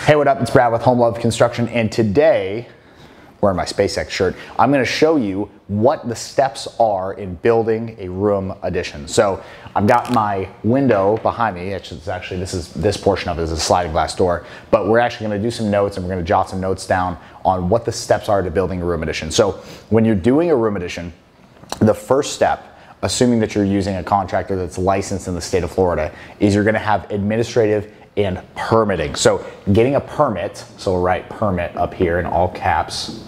Hey, what up? It's Brad with Home Love Construction, and today, wearing my SpaceX shirt, I'm going to show you what the steps are in building a room addition. So I've got my window behind me. It's actually this portion of it is a sliding glass door, but we're actually going to do some notes, and we're going to jot some notes down on what the steps are to building a room addition. So when you're doing a room addition, the first step, assuming that you're using a contractor that's licensed in the state of Florida, is you're going to have administrative and permitting. So getting a permit, so we'll write permit up here in all caps,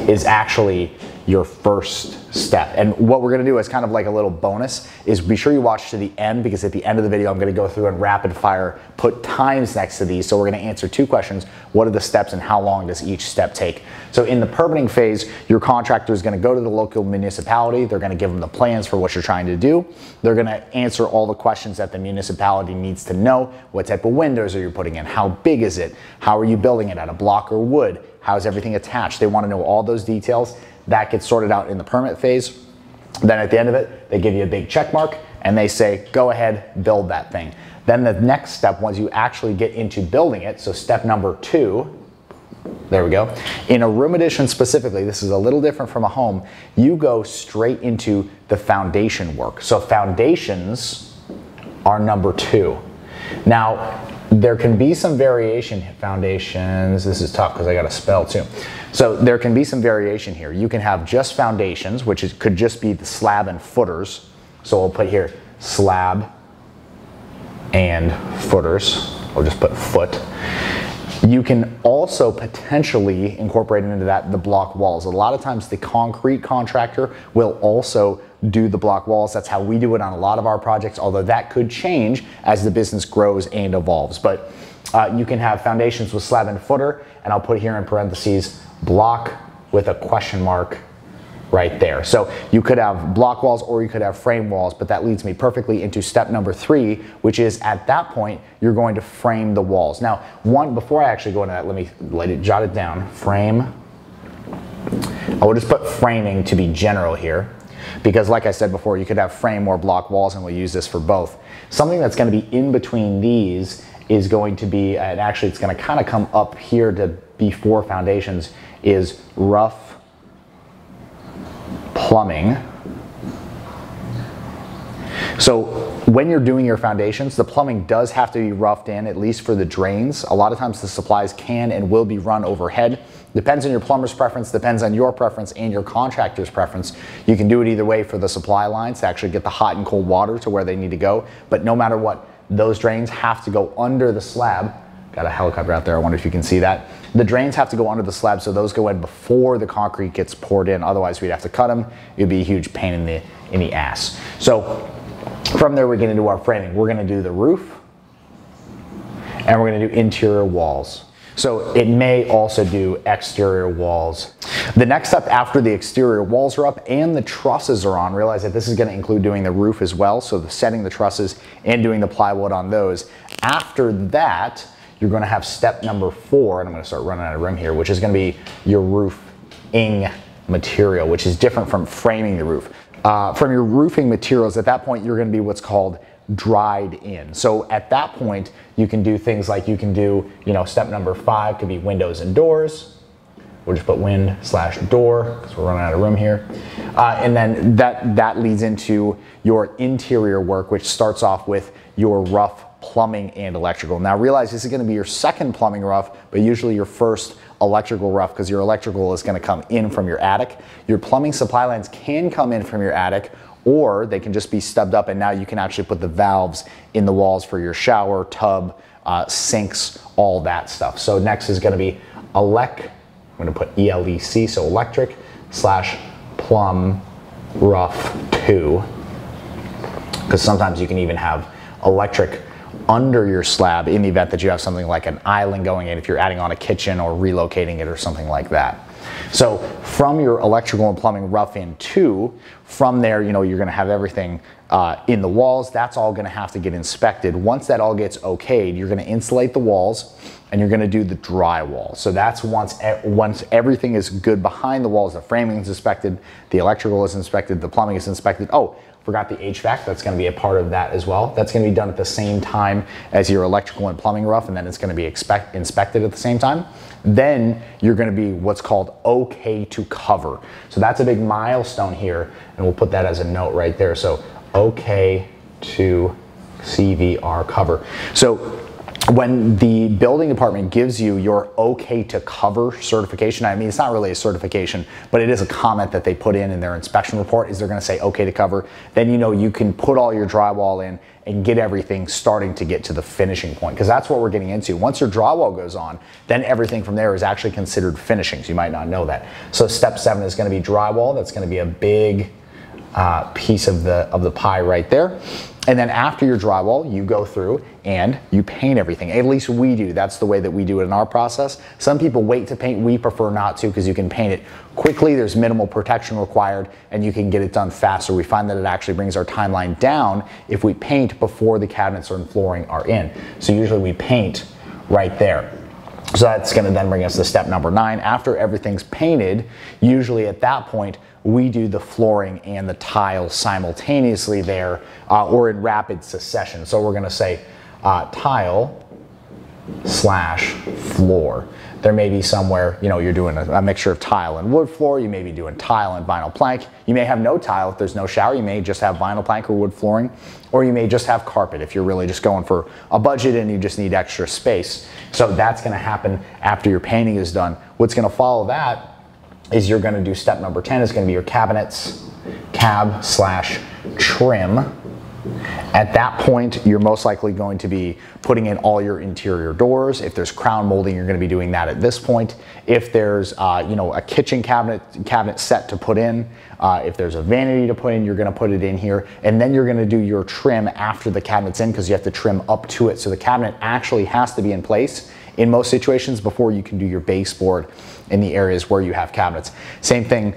is actually your first step. And what we're gonna do as kind of like a little bonus is be sure you watch to the end, because at the end of the video I'm gonna go through and rapid fire put times next to these. So we're gonna answer two questions: what are the steps and how long does each step take? So in the permitting phase, your contractor is gonna go to the local municipality. They're gonna give them the plans for what you're trying to do. They're gonna answer all the questions that the municipality needs to know. What type of windows are you putting in? How big is it? How are you building it, out of block or wood? How's everything attached? They wanna know all those details. That gets sorted out in the permit phase. Then at the end of it, they give you a big check mark and they say, go ahead, build that thing. Then the next step, once you actually get into building it, so step number 2, there we go. In a room addition specifically, this is a little different from a home, you go straight into the foundation work. So foundations are number 2. Now, there can be some variation. Foundations, this is tough because I got to spell too. So there can be some variation here. You can have just foundations, which could just be the slab and footers. So we'll put here slab and footers. We'll just put foot. You can also potentially incorporate into that the block walls. A lot of times the concrete contractor will also do the block walls. That's how we do it on a lot of our projects, although that could change as the business grows and evolves. But you can have foundations with slab and footer, and I'll put here in parentheses block with a question mark right there. So you could have block walls or you could have frame walls, but that leads me perfectly into step number 3, which is at that point, you're going to frame the walls. Now, before I actually go into that, let me jot it down. Frame. I will just put framing to be general here, because like I said before, you could have frame or block walls, and we'll use this for both. Something that's going to be in between these is going to be, and actually it's going to kind of come up here to before foundations, is rough plumbing. So when you're doing your foundations, the plumbing does have to be roughed in, at least for the drains. A lot of times the supplies can and will be run overhead. Depends on your plumber's preference, depends on your preference and your contractor's preference. You can do it either way for the supply lines to actually get the hot and cold water to where they need to go. But no matter what, those drains have to go under the slab. Got a helicopter out there, I wonder if you can see that. The drains have to go under the slab, so those go in before the concrete gets poured in. Otherwise, we'd have to cut them. It'd be a huge pain in the ass. So from there, we're gonna do our framing. We're gonna do the roof, and we're gonna do interior walls. So it may also do exterior walls. The next step after the exterior walls are up and the trusses are on, realize that this is gonna include doing the roof as well, so setting the trusses and doing the plywood on those. After that, you're gonna have step number 4, and I'm gonna start running out of room here, which is gonna be your roofing material, which is different from framing the roof. From your roofing materials, at that point, you're gonna be what's called dried in. So at that point, you can do things like you can do, step number 5 could be windows and doors. We'll just put wind/door because we're running out of room here. And then that leads into your interior work, which starts off with your rough plumbing and electrical. Now realize this is going to be your second plumbing rough, but usually your first electrical rough, because your electrical is going to come in from your attic. Your plumbing supply lines can come in from your attic, or they can just be stubbed up, and now you can actually put the valves in the walls for your shower, tub, sinks, all that stuff. So next is going to be I'm going to put ELEC, so electric/plumb rough 2, because sometimes you can even have electric under your slab in the event that you have something like an island going in, if you're adding on a kitchen or relocating it or something like that. So from your electrical and plumbing rough in 2, from there, you're gonna have everything in the walls. That's all gonna have to get inspected. Once that all gets okayed, you're gonna insulate the walls and you're gonna do the drywall. So that's once everything is good behind the walls, the framing is inspected, the electrical is inspected, the plumbing is inspected. Oh, forgot the HVAC. That's going to be a part of that as well. That's going to be done at the same time as your electrical and plumbing rough, and then it's going to be inspected at the same time. Then you're going to be what's called okay to cover. So that's a big milestone here, and we'll put that as a note right there. So okay to CVR cover. So when the building department gives you your okay to cover certification, I mean, it's not really a certification, but it is a comment that they put in their inspection report, is they're going to say okay to cover. Then you know you can put all your drywall in and get everything starting to get to the finishing point, because that's what we're getting into. Once your drywall goes on, then everything from there is actually considered finishings. You might not know that. So step 7 is going to be drywall. That's going to be a big piece of the pie right there. And then after your drywall, you go through and you paint everything. At least we do. That's the way that we do it in our process. Some people wait to paint. We prefer not to, because you can paint it quickly. There's minimal protection required and you can get it done faster. We find that it actually brings our timeline down if we paint before the cabinets and flooring are in. So usually we paint right there. So that's going to then bring us to step number 9. After everything's painted, usually at that point, we do the flooring and the tile simultaneously there, or in rapid succession. So we're going to say tile slash floor. There may be somewhere, you know, you're doing a mixture of tile and wood floor. You may be doing tile and vinyl plank. You may have no tile if there's no shower. You may just have vinyl plank or wood flooring, or you may just have carpet if you're really just going for a budget and you just need extra space. So that's going to happen after your painting is done. What's going to follow that is you're going to do step number 10 is going to be your cabinets, cab slash trim. At that point, you're most likely going to be putting in all your interior doors. If there's crown molding, you're going to be doing that at this point. If there's you know, a kitchen cabinet set to put in, if there's a vanity to put in, you're going to put it in here. And then you're going to do your trim after the cabinet's in, because you have to trim up to it. So the cabinet actually has to be in place in most situations before you can do your baseboard in the areas where you have cabinets. Same thing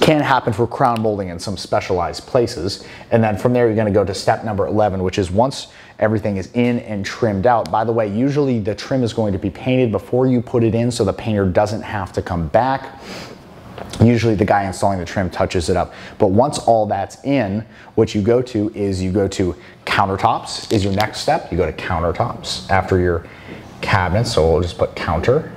can happen for crown molding in some specialized places. And then from there, you're going to go to step number 11, which is once everything is in and trimmed out. By the way, usually the trim is going to be painted before you put it in, so the painter doesn't have to come back. Usually the guy installing the trim touches it up. But once all that's in, what you go to is you go to countertops is your next step. You go to countertops after your cabinets. So we'll just put counter.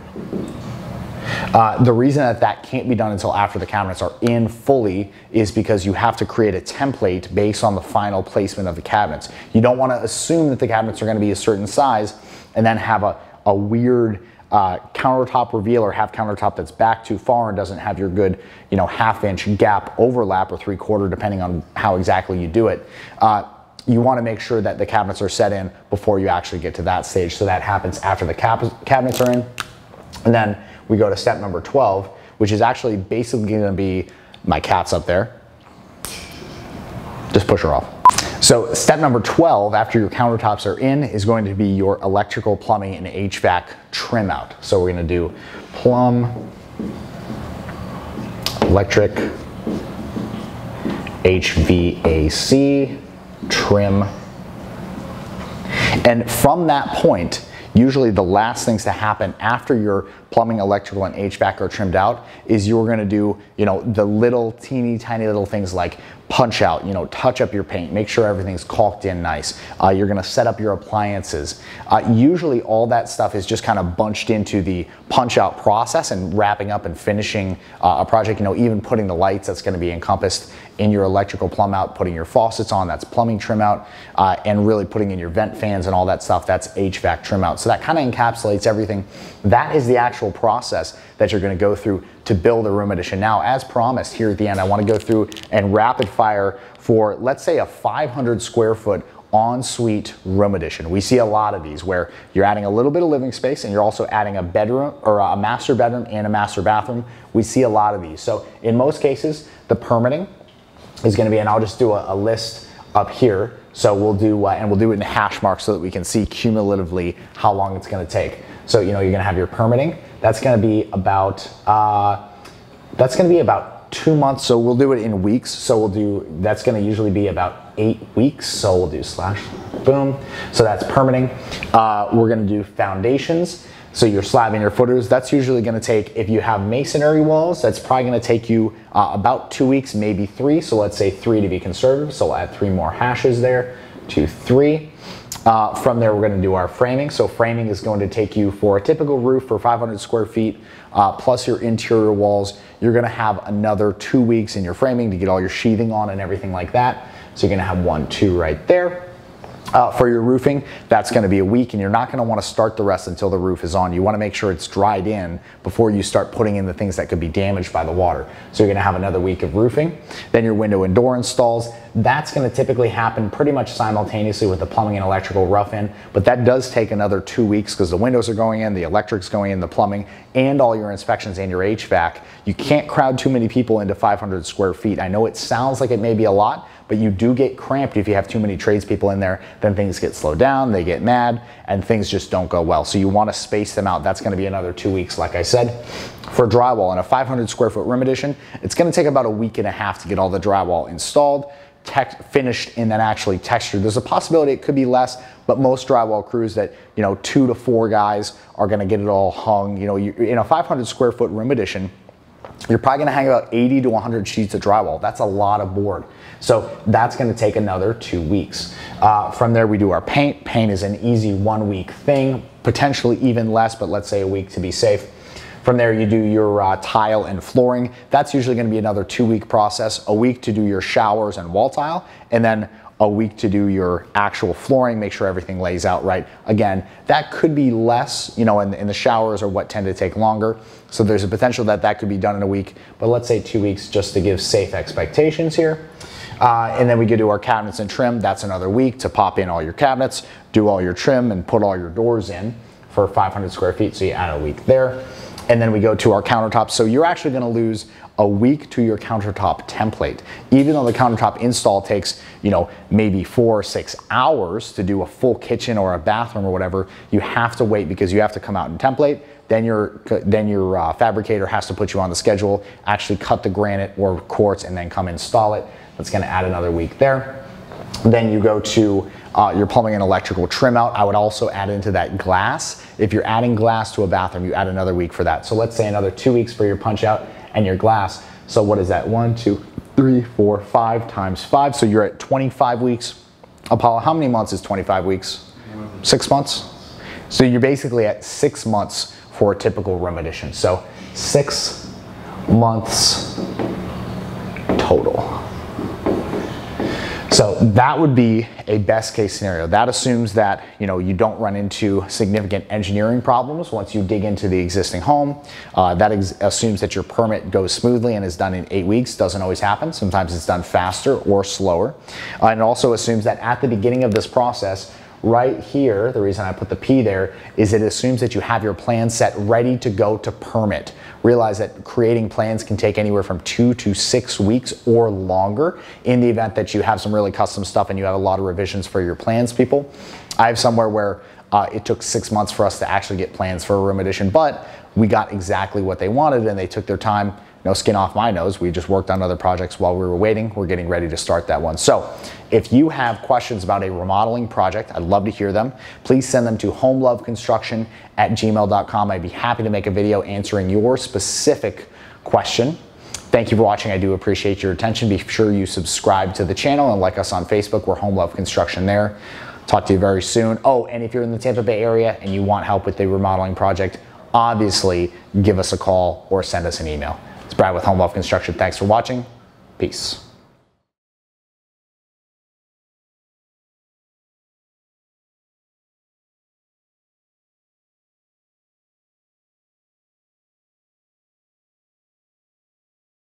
The reason that that can't be done until after the cabinets are in fully is because you have to create a template based on the final placement of the cabinets. You don't want to assume that the cabinets are going to be a certain size and then have a weird countertop reveal, or have countertop that's back too far and doesn't have your good, you know, ½ gap overlap or 3/4, depending on how exactly you do it. You want to make sure that the cabinets are set in before you actually get to that stage. So that happens after the cabinets are in. And then we go to step number 12, which is actually basically going to be, my cat's up there. Just push her off. So step number 12, after your countertops are in, is going to be your electrical, plumbing, and HVAC trim out. So we're going to do plumb, electric, HVAC, trim. And from that point, usually the last things to happen after your plumbing, electrical, and HVAC are trimmed out is you're going to do, you know, the little teeny tiny little things like punch out, you know, touch up your paint, make sure everything's caulked in nice. You're going to set up your appliances. Usually all that stuff is just kind of bunched into the punch out process and wrapping up and finishing a project. You know, even putting the lights, that's going to be encompassed in your electrical plumb out, putting your faucets on, that's plumbing trim out, and really putting in your vent fans and all that stuff, that's HVAC trim out. So that kind of encapsulates everything. That is the actual process that you're going to go through to build a room addition. Now, as promised, here at the end, I want to go through and rapid fire for, let's say, a 500 square foot ensuite room addition. We see a lot of these where you're adding a little bit of living space and you're also adding a bedroom, or a master bedroom and a master bathroom. We see a lot of these. So in most cases, the permitting is going to be, and I'll just do a list up here. So we'll do, and we'll do it in hash marks so that we can see cumulatively how long it's going to take. So, you know, you're going to have your permitting. That's going to be about, 2 months, so we'll do it in weeks. So that's gonna usually be about 8 weeks. So we'll do slash, boom. So that's permitting. We're gonna do foundations. So your slab and your footers, that's usually gonna take, if you have masonry walls, that's probably gonna take you about 2 weeks, maybe 3. So let's say 3 to be conservative. So we'll add 3 more hashes there, 2, 3. From there, we're gonna do our framing. So framing is going to take you, for a typical roof for 500 square feet, plus your interior walls, you're gonna have another 2 weeks in your framing to get all your sheathing on and everything like that. So you're gonna have 1, 2 right there. For your roofing, that's gonna be a week, and you're not gonna wanna start the rest until the roof is on. You wanna make sure it's dried in before you start putting in the things that could be damaged by the water. So you're gonna have another week of roofing. Then your window and door installs, that's gonna typically happen pretty much simultaneously with the plumbing and electrical rough in, but that does take another 2 weeks because the windows are going in, the electric's going in, the plumbing, and all your inspections and your HVAC. You can't crowd too many people into 500 square feet. I know it sounds like it may be a lot, but you do get cramped if you have too many tradespeople in there. Then things get slowed down, they get mad, and things just don't go well. So you want to space them out. That's going to be another 2 weeks, like I said. For drywall, in a 500 square foot room addition, it's going to take about a week and a half to get all the drywall installed, finished, and then actually textured. There's a possibility it could be less, but most drywall crews that, 2 to 4 guys are going to get it all hung. In a 500 square foot room addition, you're probably gonna hang about 80 to 100 sheets of drywall. That's a lot of board. So that's gonna take another 2 weeks. From there, we do our paint. Paint is an easy 1 week thing, potentially even less, but let's say a week to be safe. From there, you do your tile and flooring. That's usually gonna be another 2 week process, a week to do your showers and wall tile, and then a week to do your actual flooring, make sure everything lays out right. Again, that could be less, and the showers are what tend to take longer. So there's a potential that that could be done in a week, but let's say 2 weeks just to give safe expectations here. And then we could do our cabinets and trim. That's another week to pop in all your cabinets, do all your trim, and put all your doors in for 500 square feet. So you add a week there. And then we go to our countertops. So you're actually gonna lose a week to your countertop template. Even though the countertop install takes, maybe 4 or 6 hours to do a full kitchen or a bathroom or whatever, you have to wait because you have to come out and template. Then your fabricator has to put you on the schedule, actually cut the granite or quartz, and then come install it. That's gonna add another week there. Then you go to your plumbing and electrical trim out. I would also add into that glass. If you're adding glass to a bathroom, you add another week for that. So let's say another 2 weeks for your punch out and your glass. So what is that? 1, 2, 3, 4, 5 times 5. So you're at 25 weeks. Apollo, how many months is 25 weeks? 6 months? So you're basically at 6 months for a typical room addition. So 6 months total. So that would be a best case scenario. That assumes that you don't run into significant engineering problems once you dig into the existing home. That assumes that your permit goes smoothly and is done in 8 weeks. Doesn't always happen. Sometimes it's done faster or slower. And it also assumes that at the beginning of this process, right here, the reason I put the P there is it assumes that you have your plan set ready to go to permit. Realize that creating plans can take anywhere from 2 to 6 weeks or longer in the event that you have some really custom stuff and you have a lot of revisions for your plans, people. I have somewhere where it took 6 months for us to actually get plans for a room addition, but we got exactly what they wanted and they took their time. No skin off my nose. We just worked on other projects while we were waiting. We're getting ready to start that one. So if you have questions about a remodeling project, I'd love to hear them. Please send them to homeloveconstruction@gmail.com. I'd be happy to make a video answering your specific question. Thank you for watching. I do appreciate your attention. Be sure you subscribe to the channel and like us on Facebook. We're Home Love Construction there. Talk to you very soon. Oh, and if you're in the Tampa Bay area and you want help with the remodeling project, obviously give us a call or send us an email. It's Brad with Home Love Construction. Thanks for watching. Peace.